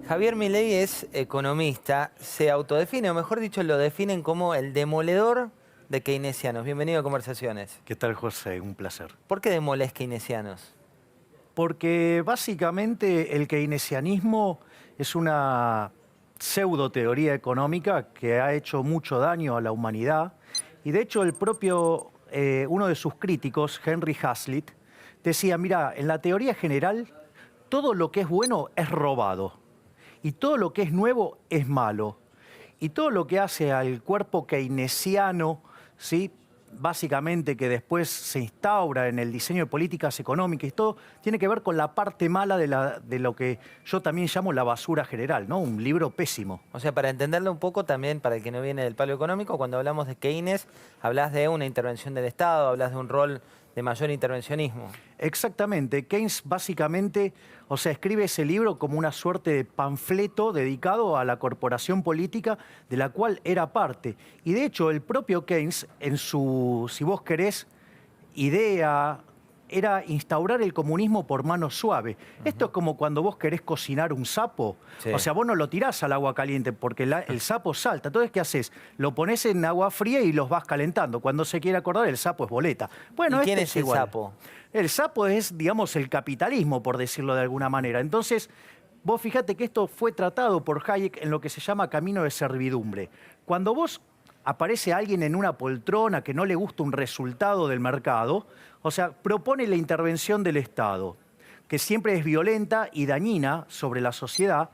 Javier Milei es economista, se autodefine, o mejor dicho, lo definen como el demoledor de keynesianos. Bienvenido a Conversaciones. ¿Qué tal, José? Un placer. ¿Por qué demoles keynesianos? Porque básicamente el keynesianismo es una pseudo teoría económica que ha hecho mucho daño a la humanidad. Y de hecho uno de sus críticos, Henry Hazlitt, decía, mira, en la teoría general todo lo que es bueno es robado y todo lo que es nuevo es malo. Y todo lo que hace al cuerpo keynesiano, ¿sí? Básicamente que después se instaura en el diseño de políticas económicas y todo, tiene que ver con la parte mala de lo que yo también llamo la basura general, ¿no? Un libro pésimo. O sea, para entenderlo un poco también, para el que no viene del palo económico, cuando hablamos de Keynes, hablas de una intervención del Estado, hablas de un rol de mayor intervencionismo. Exactamente. Keynes básicamente, o sea, escribe ese libro como una suerte de panfleto dedicado a la corporación política de la cual era parte. Y de hecho, el propio Keynes, en su, si vos querés, idea era instaurar el comunismo por mano suave. Esto es como cuando vos querés cocinar un sapo. Sí. O sea, vos no lo tirás al agua caliente porque el sapo salta. Entonces, ¿qué haces? Lo pones en agua fría y los vas calentando. Cuando se quiere acordar, el sapo es boleta. Bueno, ¿Y quién este es el igual. sapo? El sapo es, digamos, el capitalismo, por decirlo de alguna manera. Entonces, vos fíjate que esto fue tratado por Hayek en lo que se llama camino de servidumbre. Cuando vos aparece alguien en una poltrona que no le gusta un resultado del mercado, o sea, propone la intervención del Estado, que siempre es violenta y dañina sobre la sociedad.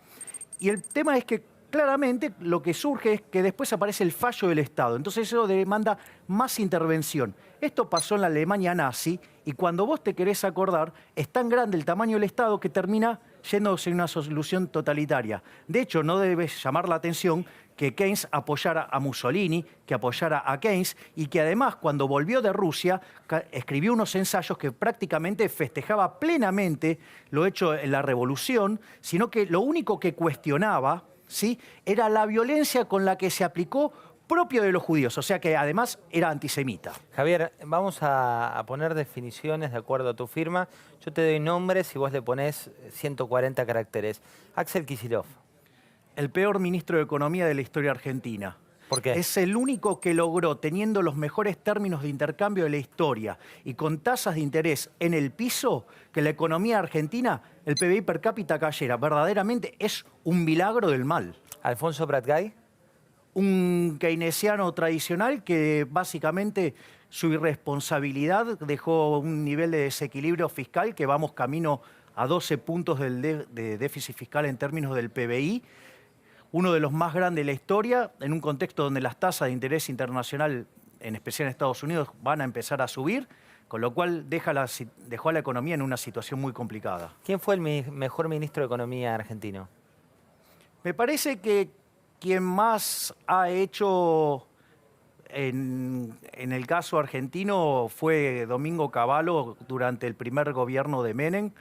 Y el tema es que claramente lo que surge es que después aparece el fallo del Estado. Entonces eso demanda más intervención. Esto pasó en la Alemania nazi y cuando vos te querés acordar, es tan grande el tamaño del Estado que termina yéndose en una solución totalitaria. De hecho, no debes llamar la atención que Keynes apoyara a Mussolini, que apoyara a Keynes y que además cuando volvió de Rusia escribió unos ensayos que prácticamente festejaba plenamente lo hecho en la revolución, sino que lo único que cuestionaba, ¿sí?, era la violencia con la que se aplicó propio de los judíos, o sea que además era antisemita. Javier, vamos a poner definiciones de acuerdo a tu firma. Yo te doy nombres y vos le ponés 140 caracteres. Axel Kicillof. El peor ministro de Economía de la historia argentina. ¿Por qué? Es el único que logró, teniendo los mejores términos de intercambio de la historia y con tasas de interés en el piso, que la economía argentina, el PBI per cápita cayera. Verdaderamente es un milagro del mal. Alfonso Pratgay. Un keynesiano tradicional que básicamente su irresponsabilidad dejó un nivel de desequilibrio fiscal que vamos camino a 12 puntos de déficit fiscal en términos del PBI, uno de los más grandes de la historia, en un contexto donde las tasas de interés internacional, en especial en Estados Unidos, van a empezar a subir, con lo cual dejó a la economía en una situación muy complicada. ¿Quién fue el mejor ministro de Economía argentino? Me parece que quien más ha hecho en el caso argentino fue Domingo Cavallo durante el primer gobierno de Menem,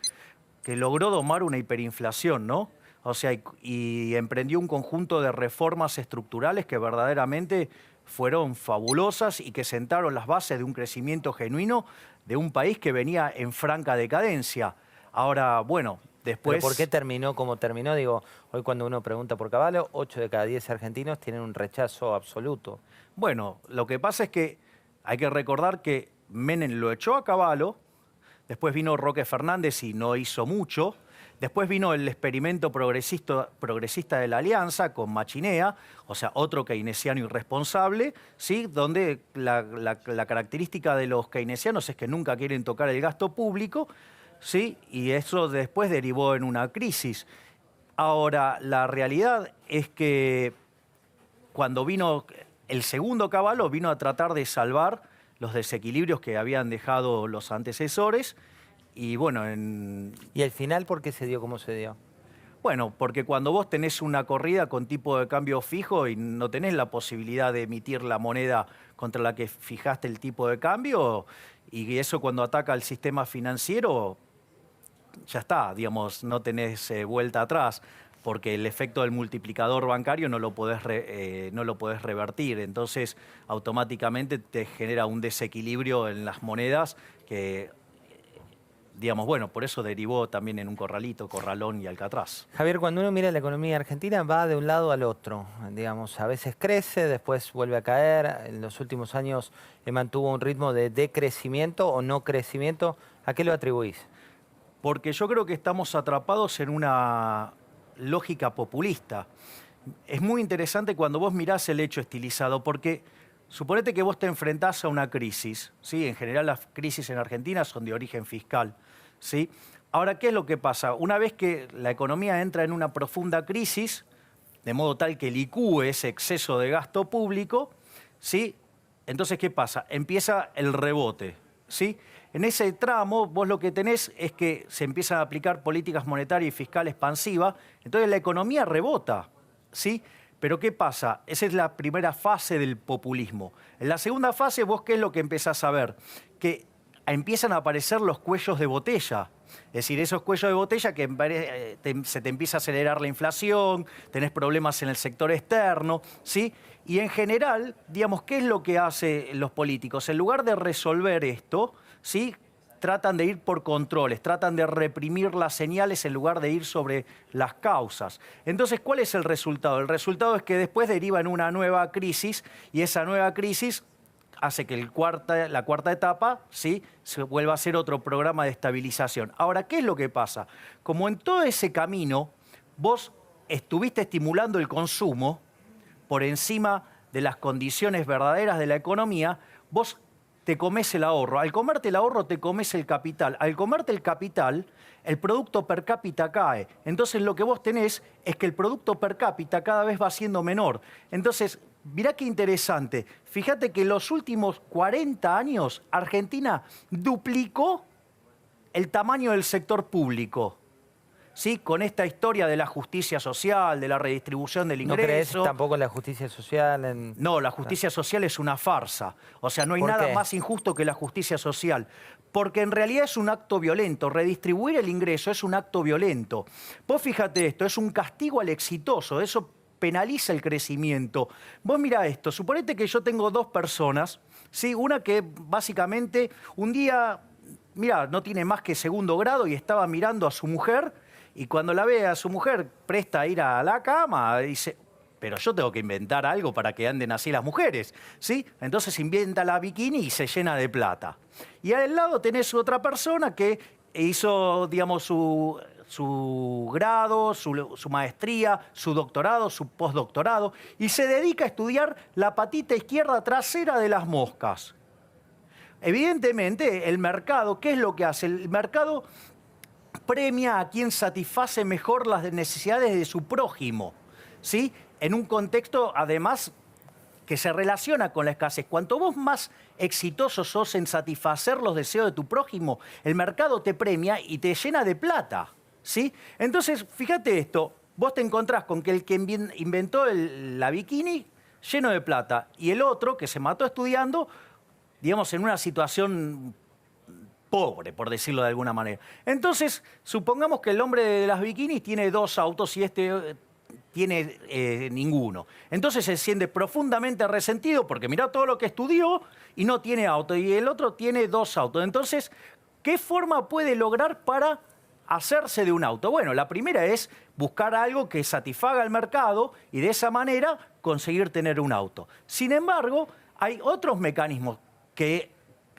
que logró domar una hiperinflación, ¿no? O sea, y emprendió un conjunto de reformas estructurales que verdaderamente fueron fabulosas y que sentaron las bases de un crecimiento genuino de un país que venía en franca decadencia. Ahora, bueno, después... ¿Pero por qué terminó como terminó? Digo, hoy cuando uno pregunta por Cavallo, 8 de cada 10 argentinos tienen un rechazo absoluto. Bueno, lo que pasa es que hay que recordar que Menem lo echó a Cavallo, después vino Roque Fernández y no hizo mucho. Después vino el experimento progresista de la Alianza con Machinea, o sea, otro keynesiano irresponsable, ¿sí?, donde la característica de los keynesianos es que nunca quieren tocar el gasto público, ¿sí?, y eso después derivó en una crisis. Ahora, la realidad es que cuando vino el segundo Cavallo, vino a tratar de salvar los desequilibrios que habían dejado los antecesores. Y bueno, ¿Y el final por qué se dio como se dio? bueno, porque cuando vos tenés una corrida con tipo de cambio fijo y no tenés la posibilidad de emitir la moneda contra la que fijaste el tipo de cambio, y eso cuando ataca al sistema financiero, ya está, digamos, no tenés vuelta atrás, porque el efecto del multiplicador bancario no lo podés revertir. Entonces, automáticamente te genera un desequilibrio en las monedas que digamos, bueno, por eso derivó también en un corralito, Corralón y Alcatraz. Javier, cuando uno mira la economía argentina va de un lado al otro, digamos, a veces crece, después vuelve a caer, en los últimos años mantuvo un ritmo de decrecimiento o no crecimiento. ¿A qué lo atribuís? Porque yo creo que estamos atrapados en una lógica populista. Es muy interesante cuando vos mirás el hecho estilizado, porque suponete que vos te enfrentás a una crisis, ¿sí? En general las crisis en Argentina son de origen fiscal, ¿sí? Ahora, ¿qué es lo que pasa? Una vez que la economía entra en una profunda crisis, de modo tal que licúe ese exceso de gasto público, ¿sí? Entonces, ¿qué pasa? Empieza el rebote, ¿sí? En ese tramo, vos lo que tenés es que se empiezan a aplicar políticas monetarias y fiscales expansivas, entonces la economía rebota, ¿sí? Pero ¿qué pasa? Esa es la primera fase del populismo. En la segunda fase, vos ¿qué es lo que empezás a ver? Que empiezan a aparecer los cuellos de botella. Es decir, esos cuellos de botella que se te empieza a acelerar la inflación, tenés problemas en el sector externo, ¿sí? Y en general, digamos, ¿qué es lo que hacen los políticos? En lugar de resolver esto, ¿sí? Tratan de ir por controles, tratan de reprimir las señales en lugar de ir sobre las causas. Entonces, ¿cuál es el resultado? El resultado es que después deriva en una nueva crisis y esa nueva crisis hace que la cuarta etapa, ¿sí?, se vuelva a ser otro programa de estabilización. Ahora, ¿qué es lo que pasa? Como en todo ese camino vos estuviste estimulando el consumo por encima de las condiciones verdaderas de la economía, vos te comes el ahorro. Al comerte el ahorro, te comes el capital. Al comerte el capital, el producto per cápita cae. Entonces, lo que vos tenés es que el producto per cápita cada vez va siendo menor. Entonces, mirá qué interesante. Fíjate que en los últimos 40 años, Argentina duplicó el tamaño del sector público. ¿Sí? Con esta historia de la justicia social, de la redistribución del ingreso. ¿No crees tampoco en la justicia social? No, la justicia social es una farsa. O sea, no hay ¿Por nada qué? más injusto que la justicia social. Porque en realidad es un acto violento. Redistribuir el ingreso es un acto violento. Vos fíjate esto, es un castigo al exitoso. Eso penaliza el crecimiento. Vos mirá esto, suponete que yo tengo dos personas, ¿sí? Una que básicamente un día, mirá, no tiene más que segundo grado y estaba mirando a su mujer y cuando la ve a su mujer presta a ir a la cama, dice, pero yo tengo que inventar algo para que anden así las mujeres, ¿sí? Entonces inventa la bikini y se llena de plata. Y al lado tenés otra persona que hizo, digamos, su grado, su maestría, su doctorado, su postdoctorado, y se dedica a estudiar la patita izquierda trasera de las moscas. Evidentemente, el mercado, ¿qué es lo que hace? El mercado premia a quien satisface mejor las necesidades de su prójimo, ¿sí? En un contexto, además, que se relaciona con la escasez. Cuanto vos más exitoso sos en satisfacer los deseos de tu prójimo, el mercado te premia y te llena de plata, ¿sí? Entonces, fíjate esto, vos te encontrás con que el que inventó la bikini lleno de plata y el otro que se mató estudiando, digamos, en una situación pobre, por decirlo de alguna manera. Entonces, supongamos que el hombre de las bikinis tiene dos autos y este tiene ninguno. Entonces se siente profundamente resentido porque mirá todo lo que estudió y no tiene auto. Y el otro tiene dos autos. Entonces, ¿qué forma puede lograr para hacerse de un auto? Bueno, la primera es buscar algo que satisfaga al mercado y de esa manera conseguir tener un auto. Sin embargo, hay otros mecanismos que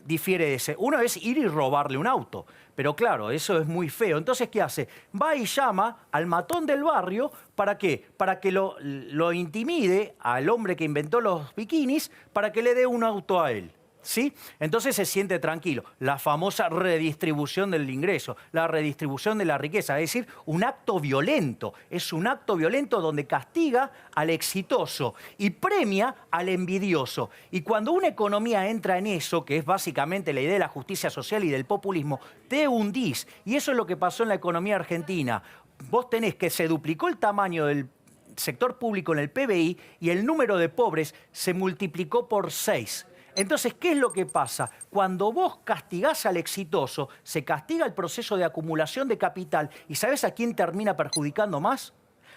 difiere de ese. Uno es ir y robarle un auto. Pero claro, eso es muy feo. Entonces, ¿qué hace? Va y llama al matón del barrio. ¿Para qué? Para que lo intimide al hombre que inventó los bikinis para que le dé un auto a él. ¿Sí? Entonces se siente tranquilo. La famosa redistribución del ingreso, la redistribución de la riqueza, es decir, un acto violento. Es un acto violento donde castiga al exitoso y premia al envidioso. Y cuando una economía entra en eso, que es básicamente la idea de la justicia social y del populismo, te hundís. Y eso es lo que pasó en la economía argentina. Vos tenés que se duplicó el tamaño del sector público en el PBI y el número de pobres se multiplicó por 6. Entonces, ¿qué es lo que pasa? Cuando vos castigás al exitoso, se castiga el proceso de acumulación de capital. ¿Y sabés a quién termina perjudicando más?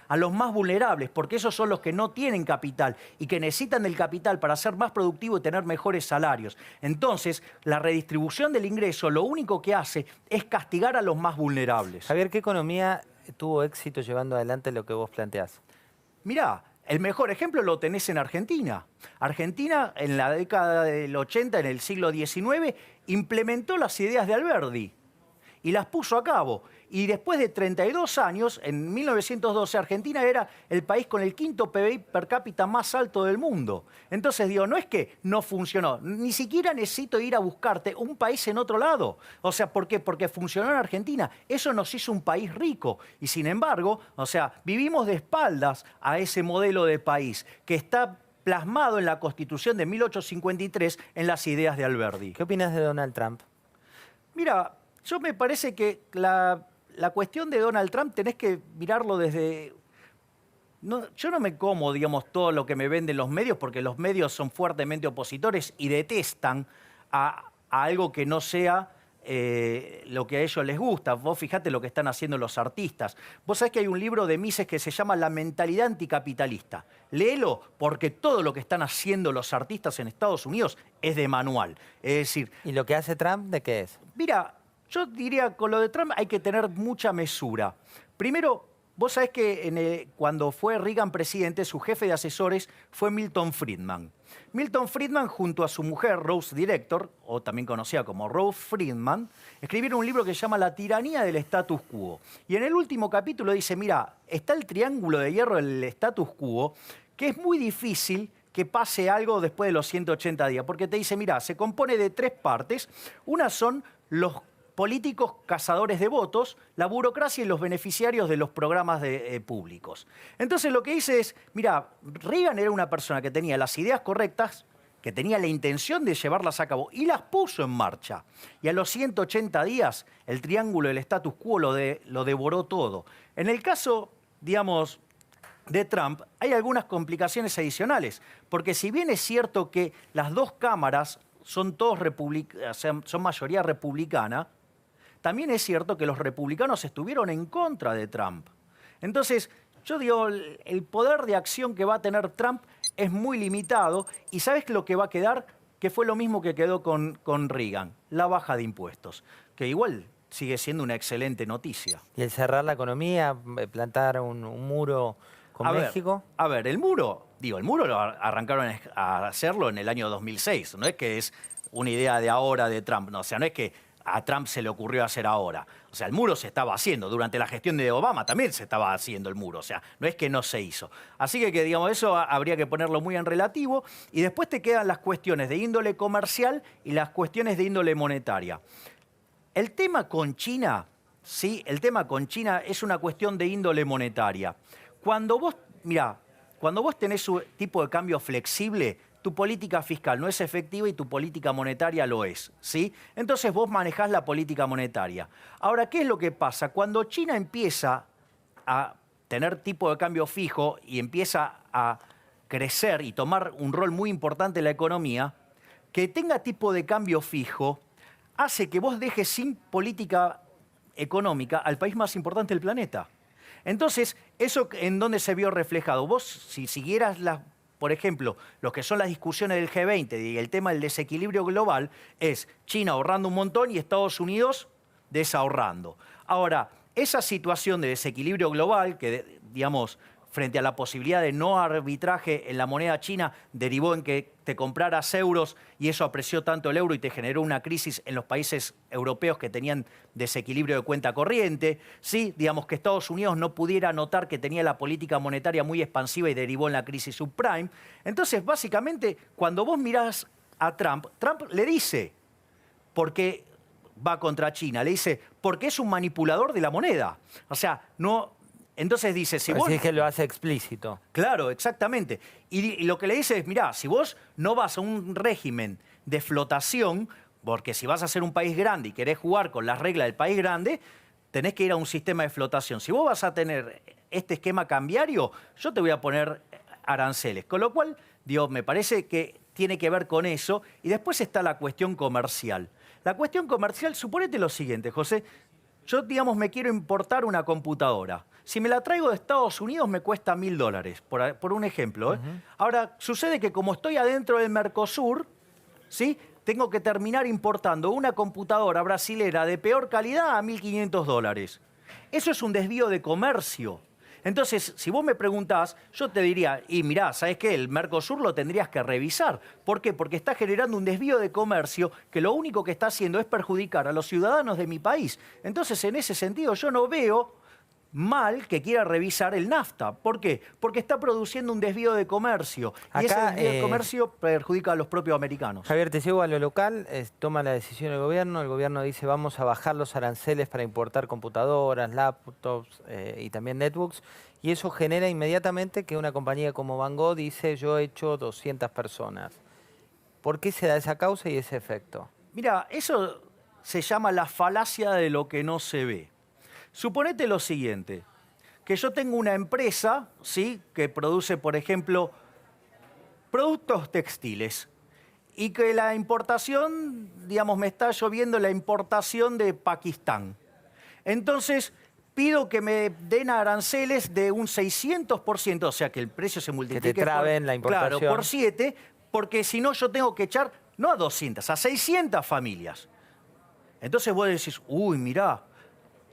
a los más vulnerables, porque esos son los que no tienen capital y que necesitan del capital para ser más productivos y tener mejores salarios. Entonces, la redistribución del ingreso lo único que hace es castigar a los más vulnerables. Javier, ¿qué economía tuvo éxito llevando adelante lo que vos planteás? Mirá, el mejor ejemplo lo tenés en Argentina. Argentina, en la década del 80, en el siglo XIX, implementó las ideas de Alberdi y las puso a cabo. Y después de 32 años, en 1912, Argentina era el país con el quinto PBI per cápita más alto del mundo. Entonces, digo, no es que no funcionó, ni siquiera necesito ir a buscarte un país en otro lado. O sea, ¿por qué? Porque funcionó en Argentina. Eso nos hizo un país rico. Y sin embargo, o sea, vivimos de espaldas a ese modelo de país que está plasmado en la Constitución de 1853 en las ideas de Alberdi. ¿Qué opinas de Donald Trump? Mira, yo me parece que la cuestión de Donald Trump tenés que mirarlo desde... yo no me como, digamos, todo lo que me venden los medios, porque los medios son fuertemente opositores y detestan a algo que no sea lo que a ellos les gusta. Vos fijate lo que están haciendo los artistas. Vos sabés que hay un libro de Mises que se llama La mentalidad anticapitalista. Léelo, porque todo lo que están haciendo los artistas en Estados Unidos es de manual. Es decir... ¿Y lo que hace Trump de qué es? Mira, yo diría, con lo de Trump hay que tener mucha mesura. Primero, vos sabés que cuando fue Reagan presidente, su jefe de asesores fue Milton Friedman. Milton Friedman, junto a su mujer, Rose Director, o también conocida como Rose Friedman, escribieron un libro que se llama La tiranía del status quo. Y en el último capítulo dice, mira, está el triángulo de hierro del status quo, que es muy difícil que pase algo después de los 180 días, porque te dice, mira, se compone de 3 partes. Una son los políticos cazadores de votos, la burocracia y los beneficiarios de los programas públicos. Entonces lo que dice es, mira, Reagan era una persona que tenía las ideas correctas, que tenía la intención de llevarlas a cabo y las puso en marcha. Y a los 180 días el triángulo del status quo lo devoró todo. En el caso, digamos, de Trump, hay algunas complicaciones adicionales, porque si bien es cierto que las 2 cámaras son son mayoría republicana, también es cierto que los republicanos estuvieron en contra de Trump. Entonces, yo digo, el poder de acción que va a tener Trump es muy limitado y ¿sabes lo que va a quedar? Que fue lo mismo que quedó con Reagan, la baja de impuestos, que igual sigue siendo una excelente noticia. ¿Y el cerrar la economía, plantar un muro con México? A ver, el muro lo arrancaron a hacerlo en el año 2006, no es que es una idea de ahora de Trump, no, o sea, no es que a Trump se le ocurrió hacer ahora. O sea, el muro se estaba haciendo. Durante la gestión de Obama también se estaba haciendo el muro. O sea, no es que no se hizo. Así que digamos, eso habría que ponerlo muy en relativo. Y después te quedan las cuestiones de índole comercial y las cuestiones de índole monetaria. El tema con China, ¿sí? El tema con China es una cuestión de índole monetaria. Cuando vos tenés un tipo de cambio flexible, tu política fiscal no es efectiva y tu política monetaria lo es, ¿sí? Entonces vos manejás la política monetaria. Ahora, ¿qué es lo que pasa? Cuando China empieza a tener tipo de cambio fijo y empieza a crecer y tomar un rol muy importante en la economía, que tenga tipo de cambio fijo hace que vos dejes sin política económica al país más importante del planeta. Entonces, ¿eso en dónde se vio reflejado? Vos, si siguieras por ejemplo, lo que son las discusiones del G20 y el tema del desequilibrio global, es China ahorrando un montón y Estados Unidos desahorrando. Ahora, esa situación de desequilibrio global, que digamos, frente a la posibilidad de no arbitraje en la moneda china, derivó en que te compraras euros y eso apreció tanto el euro y te generó una crisis en los países europeos que tenían desequilibrio de cuenta corriente. Sí, digamos que Estados Unidos no pudiera notar que tenía la política monetaria muy expansiva y derivó en la crisis subprime. Entonces, básicamente, cuando vos mirás a Trump, Trump le dice, porque va contra China, le dice, porque es un manipulador de la moneda. O sea, no... Entonces dice, si vos... Así es que lo hace explícito. Claro, exactamente. Y lo que le dice es, mirá, si vos no vas a un régimen de flotación, porque si vas a ser un país grande y querés jugar con las reglas del país grande, tenés que ir a un sistema de flotación. Si vos vas a tener este esquema cambiario, yo te voy a poner aranceles. Con lo cual, digo, me parece que tiene que ver con eso. Y después está la cuestión comercial. La cuestión comercial, suponete lo siguiente, José. Yo, digamos, me quiero importar una computadora. Si me la traigo de Estados Unidos me cuesta $1000, por un ejemplo. Ahora, sucede que como estoy adentro del Mercosur, ¿sí? Tengo que terminar importando una computadora brasilera de peor calidad a $1500. Eso es un desvío de comercio. Entonces, si vos me preguntás, yo te diría, y mirá, ¿sabés qué? El Mercosur lo tendrías que revisar. ¿Por qué? Porque está generando un desvío de comercio que lo único que está haciendo es perjudicar a los ciudadanos de mi país. Entonces, en ese sentido, yo no veo mal que quiera revisar el NAFTA. ¿Por qué? Porque está produciendo un desvío de comercio. Y ese Acá, desvío de comercio perjudica a los propios americanos. Javier, te llevo a lo local, toma la decisión el gobierno dice vamos a bajar los aranceles para importar computadoras, laptops y también netbooks, y eso genera inmediatamente que una compañía como Van Gogh dice yo he hecho 200 personas. ¿Por qué se da esa causa y ese efecto? Mira, eso se llama la falacia de lo que no se ve. Suponete lo siguiente, que yo tengo una empresa, ¿sí?, que produce, por ejemplo, productos textiles y que la importación, digamos, me está lloviendo la importación de Pakistán. Entonces, pido que me den aranceles de un 600%, o sea, que el precio se multiplique Que te traben la importación. claro, por 7, porque si no yo tengo que echar, no a 200, a 600 familias. Entonces vos decís, uy, mirá,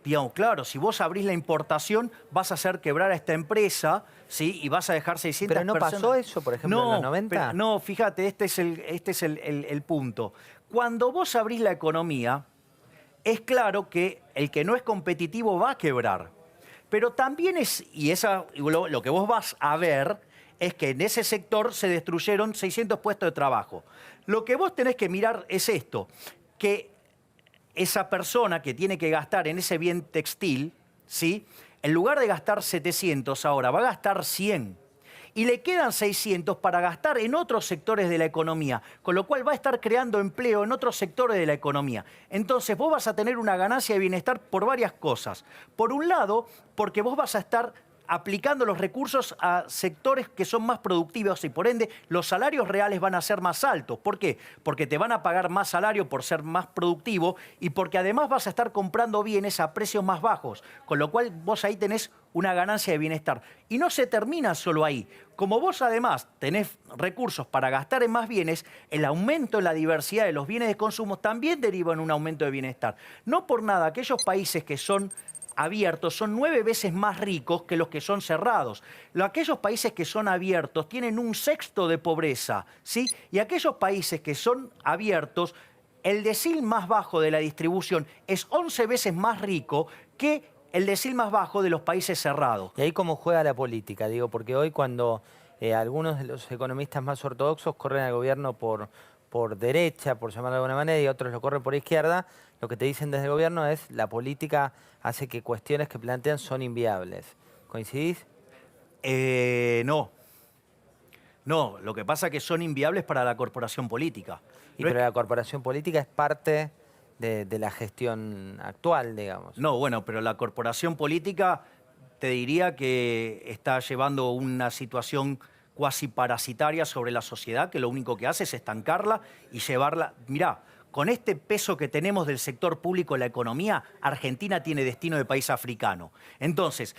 digamos, claro, si vos abrís la importación, vas a hacer quebrar a esta empresa, ¿sí? Y vas a dejar 600 ¿Pero no personas. pasó eso, por ejemplo, en los 90? No, fíjate, este es el punto. Cuando vos abrís la economía, es claro que el que no es competitivo va a quebrar. Pero también es, lo que vos vas a ver es que en ese sector se destruyeron 600 puestos de trabajo. Lo que vos tenés que mirar es esto, que esa persona que tiene que gastar en ese bien textil, ¿sí?, en lugar de gastar 700 ahora, va a gastar 100. Y le quedan 600 para gastar en otros sectores de la economía, con lo cual va a estar creando empleo en otros sectores de la economía. Entonces vos vas a tener una ganancia de bienestar por varias cosas. Por un lado, porque vos vas a estar aplicando los recursos a sectores que son más productivos y por ende los salarios reales van a ser más altos. ¿Por qué? Porque te van a pagar más salario por ser más productivo y porque además vas a estar comprando bienes a precios más bajos, con lo cual vos ahí tenés una ganancia de bienestar. Y no se termina solo ahí. Como vos además tenés recursos para gastar en más bienes, el aumento en la diversidad de los bienes de consumo también deriva en un aumento de bienestar. No por nada, aquellos países que son abiertos son 9 veces más ricos que los que son cerrados. Aquellos países que son abiertos tienen un sexto de pobreza, ¿sí? Y aquellos países que son abiertos, el decil más bajo de la distribución es 11 veces más rico que el decil más bajo de los países cerrados. ¿Y ahí cómo juega la política? Digo, porque hoy cuando algunos de los economistas más ortodoxos corren al gobierno por derecha, por llamarlo de alguna manera, y otros lo corren por izquierda, lo que te dicen desde el gobierno es la política hace que cuestiones que plantean son inviables. ¿Coincidís? No. No, lo que pasa es que son inviables para la corporación política. Pero la corporación política es parte de la gestión actual, digamos. No, bueno, pero la corporación política te diría que está llevando una situación cuasi parasitaria sobre la sociedad, que lo único que hace es estancarla y llevarla. Mirá, con este peso que tenemos del sector público en la economía, Argentina tiene destino de país africano. Entonces,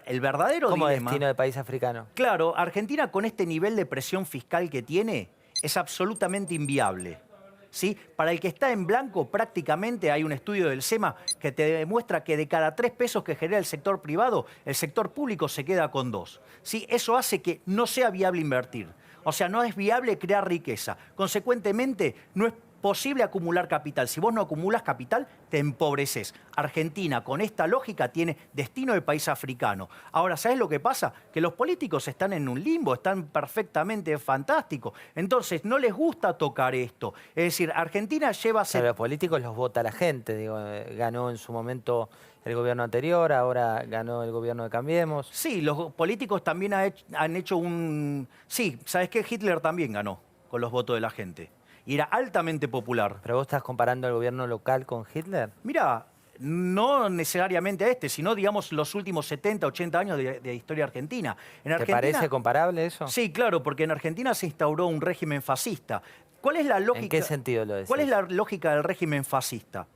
el verdadero ¿Cómo dilema... destino de país africano? Claro, Argentina con este nivel de presión fiscal que tiene es absolutamente inviable. ¿Sí? Para el que está en blanco, prácticamente hay un estudio del SEMA que te demuestra que de cada 3 pesos que genera el sector privado, el sector público se queda con 2. ¿Sí? Eso hace que no sea viable invertir. O sea, no es viable crear riqueza. Consecuentemente, no es posible acumular capital. Si vos no acumulas capital, te empobreces. Argentina, con esta lógica, tiene destino de país africano. Ahora, ¿sabés lo que pasa? Que los políticos están en un limbo, están perfectamente fantásticos. Entonces, no les gusta tocar esto. Es decir, Argentina lleva... Pero los políticos los vota la gente. Digo, ganó en su momento el gobierno anterior, ahora ganó el gobierno de Cambiemos. Sí, los políticos también han hecho un... Sí, ¿sabés qué? Hitler también ganó con los votos de la gente. Y era altamente popular. ¿Pero vos estás comparando el gobierno local con Hitler? Mira, no necesariamente a este, sino, digamos, los últimos 70, 80 años de historia argentina. ¿Te parece comparable eso? Sí, claro, porque en Argentina se instauró un régimen fascista. ¿Cuál es la lógica? ¿En qué sentido lo decís? ¿Cuál es la lógica del régimen fascista?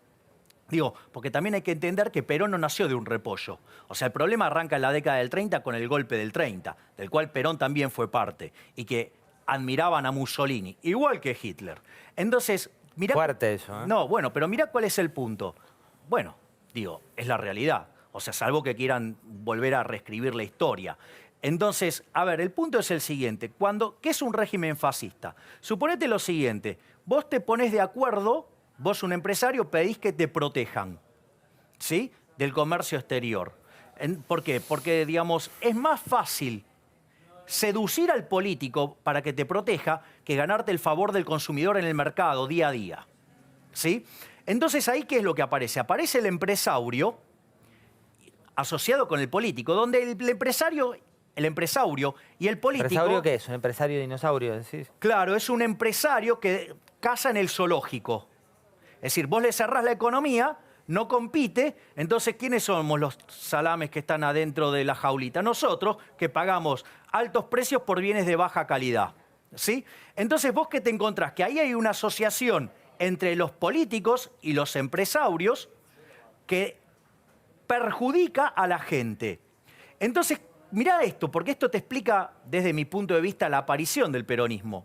Digo, porque también hay que entender que Perón no nació de un repollo. O sea, el problema arranca en la década del 30 con el golpe del 30, del cual Perón también fue parte, y que admiraban a Mussolini, igual que Hitler. Entonces, mirá... Fuerte eso, ¿eh? No, bueno, pero mirá cuál es el punto. Bueno, digo, es la realidad. O sea, salvo que quieran volver a reescribir la historia. Entonces, a ver, el punto es el siguiente. ¿Qué es un régimen fascista? Suponete lo siguiente. Vos te pones de acuerdo, vos un empresario pedís que te protejan, ¿sí? Del comercio exterior. ¿Por qué? Porque, digamos, es más fácil seducir al político para que te proteja que ganarte el favor del consumidor en el mercado día a día, ¿sí? Entonces, ¿ahí qué es lo que aparece? Aparece el empresario asociado con el político, donde el empresaurio y el político... ¿Empresario qué es? ¿Un empresario dinosaurio, decís? Claro, es un empresario que caza en el zoológico. Es decir, vos le cerrás la economía, no compite, entonces ¿quiénes somos los salames que están adentro de la jaulita? Nosotros, que pagamos altos precios por bienes de baja calidad, ¿sí? Entonces, ¿vos qué te encontrás? Que ahí hay una asociación entre los políticos y los empresarios que perjudica a la gente. Entonces, mirá esto, porque esto te explica, desde mi punto de vista, la aparición del peronismo.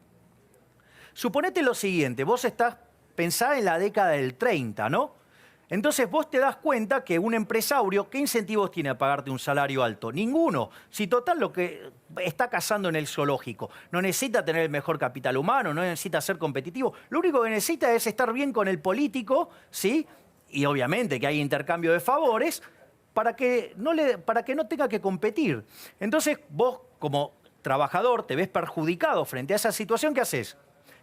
Suponete lo siguiente, vos pensá en la década del 30, ¿no? Entonces vos te das cuenta que un empresario, ¿qué incentivos tiene a pagarte un salario alto? Ninguno. Si total lo que está cazando en el zoológico, no necesita tener el mejor capital humano, no necesita ser competitivo, lo único que necesita es estar bien con el político, ¿sí? Y obviamente que hay intercambio de favores, para que no tenga que competir. Entonces vos, como trabajador, te ves perjudicado frente a esa situación, ¿qué haces?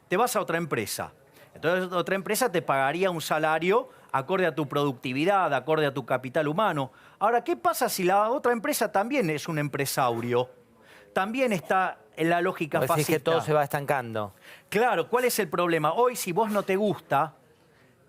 Te vas a otra empresa. Entonces otra empresa te pagaría un salario acorde a tu productividad, acorde a tu capital humano. Ahora, ¿qué pasa si la otra empresa también es un empresario? También está en la lógica fascista. Decís que todo se va estancando. Claro, ¿cuál es el problema? Hoy, si vos no te gusta,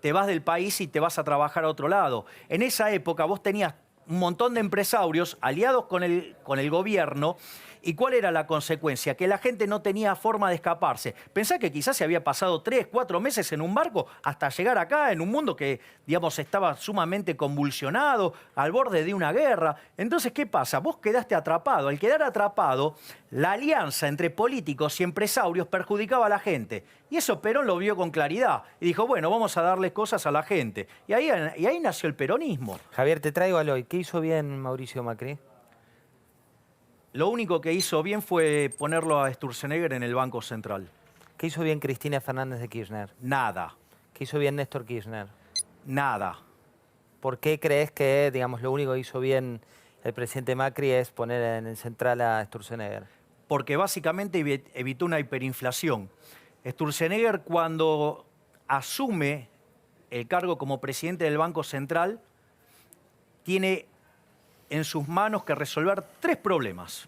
te vas del país y te vas a trabajar a otro lado. En esa época vos tenías un montón de empresarios aliados con el gobierno. ¿Y cuál era la consecuencia? Que la gente no tenía forma de escaparse. Pensá que quizás se había pasado 3, 4 meses en un barco hasta llegar acá, en un mundo que, digamos, estaba sumamente convulsionado, al borde de una guerra. Entonces, ¿qué pasa? Vos quedaste atrapado. Al quedar atrapado, la alianza entre políticos y empresarios perjudicaba a la gente. Y eso Perón lo vio con claridad. Y dijo, bueno, vamos a darle cosas a la gente. Y ahí nació el peronismo. Javier, te traigo al hoy. ¿Qué hizo bien Mauricio Macri? Lo único que hizo bien fue ponerlo a Sturzenegger en el Banco Central. ¿Qué hizo bien Cristina Fernández de Kirchner? Nada. ¿Qué hizo bien Néstor Kirchner? Nada. ¿Por qué crees que, digamos, lo único que hizo bien el presidente Macri es poner en el central a Sturzenegger? Porque básicamente evitó una hiperinflación. Sturzenegger, cuando asume el cargo como presidente del Banco Central, tiene en sus manos que resolver 3 problemas.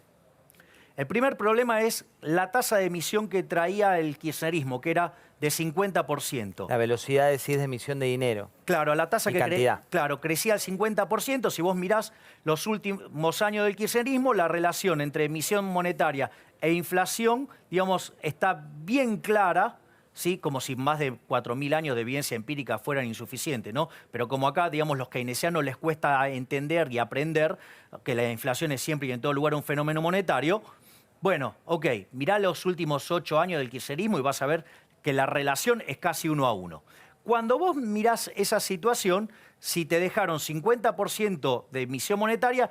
El primer problema es la tasa de emisión que traía el kirchnerismo, que era de 50%. La velocidad de emisión de dinero. Claro, la tasa que cantidad. Claro, crecía al 50%. Si vos mirás los últimos años del kirchnerismo, la relación entre emisión monetaria e inflación, digamos, está bien clara, ¿sí? Como si más de 4.000 años de evidencia empírica fueran insuficientes, ¿no? Pero como acá, digamos, los keynesianos les cuesta entender y aprender que la inflación es siempre y en todo lugar un fenómeno monetario, bueno, ok, mirá los últimos 8 años del kirchnerismo y vas a ver que la relación es casi 1 a 1. Cuando vos mirás esa situación, si te dejaron 50% de emisión monetaria,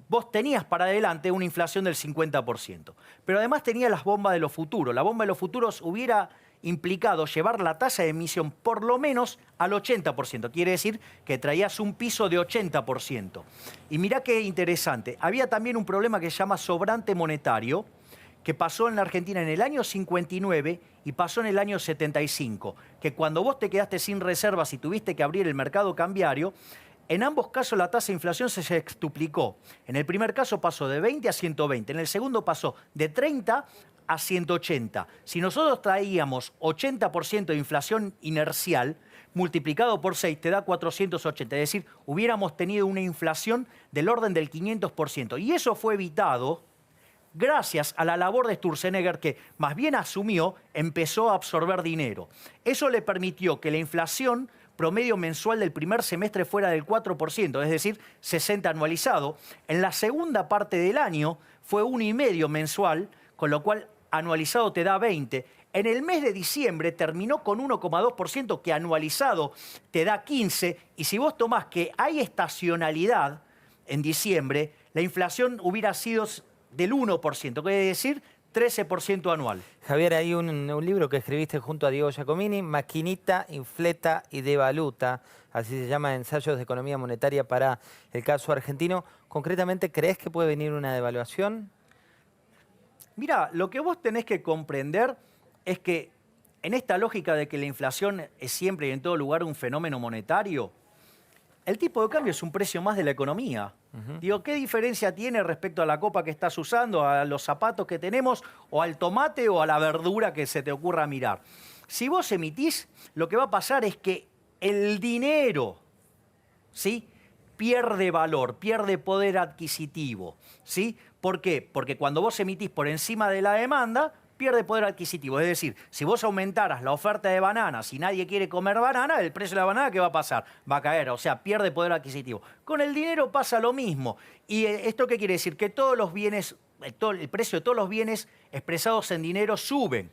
vos tenías para adelante una inflación del 50%. Pero además tenías las bombas de los futuros. La bomba de los futuros hubiera implicado llevar la tasa de emisión por lo menos al 80%. Quiere decir que traías un piso de 80%. Y mirá qué interesante. Había también un problema que se llama sobrante monetario, que pasó en la Argentina en el año 59 y pasó en el año 75. Que cuando vos te quedaste sin reservas y tuviste que abrir el mercado cambiario, en ambos casos la tasa de inflación se sextuplicó. En el primer caso pasó de 20 a 120, en el segundo pasó de 30 a 180. Si nosotros traíamos 80% de inflación inercial, multiplicado por 6 te da 480. Es decir, hubiéramos tenido una inflación del orden del 500%. Y eso fue evitado gracias a la labor de Sturzenegger, que más bien asumió, empezó a absorber dinero. Eso le permitió que la inflación promedio mensual del primer semestre fuera del 4%, es decir, 60 anualizado. En la segunda parte del año fue 1,5 mensual, con lo cual anualizado te da 20. En el mes de diciembre terminó con 1,2%, que anualizado te da 15. Y si vos tomás que hay estacionalidad en diciembre, la inflación hubiera sido del 1%, quiere decir 13% anual. Javier, hay un libro que escribiste junto a Diego Giacomini, Maquinita, Infleta y Devaluta, así se llama, Ensayos de Economía Monetaria para el caso argentino. Concretamente, ¿crees que puede venir una devaluación? Mira, lo que vos tenés que comprender es que en esta lógica de que la inflación es siempre y en todo lugar un fenómeno monetario, el tipo de cambio es un precio más de la economía. Digo, ¿qué diferencia tiene respecto a la copa que estás usando, a los zapatos que tenemos, o al tomate o a la verdura que se te ocurra mirar? Si vos emitís, lo que va a pasar es que el dinero, ¿sí?, pierde valor, pierde poder adquisitivo, ¿sí? ¿Por qué? Porque cuando vos emitís por encima de la demanda, pierde poder adquisitivo. Es decir, si vos aumentaras la oferta de bananas y nadie quiere comer banana, el precio de la banana, ¿qué va a pasar? Va a caer, o sea, pierde poder adquisitivo. Con el dinero pasa lo mismo. ¿Y esto qué quiere decir? Que todos los bienes, el precio de todos los bienes expresados en dinero suben.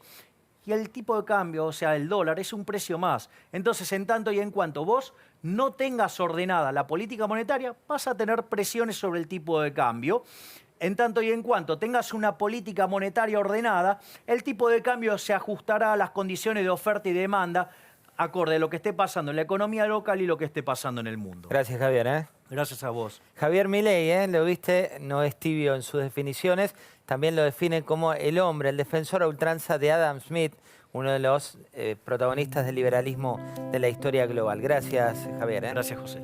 Y el tipo de cambio, o sea, el dólar, es un precio más. Entonces, en tanto y en cuanto vos no tengas ordenada la política monetaria, vas a tener presiones sobre el tipo de cambio. En tanto y en cuanto tengas una política monetaria ordenada, el tipo de cambio se ajustará a las condiciones de oferta y demanda acorde a lo que esté pasando en la economía local y lo que esté pasando en el mundo. Gracias, Javier. Gracias a vos. Javier Milei, lo viste, no es tibio en sus definiciones, también lo define como el hombre, el defensor a ultranza de Adam Smith, uno de los protagonistas del liberalismo de la historia global. Gracias, Javier. Gracias, José.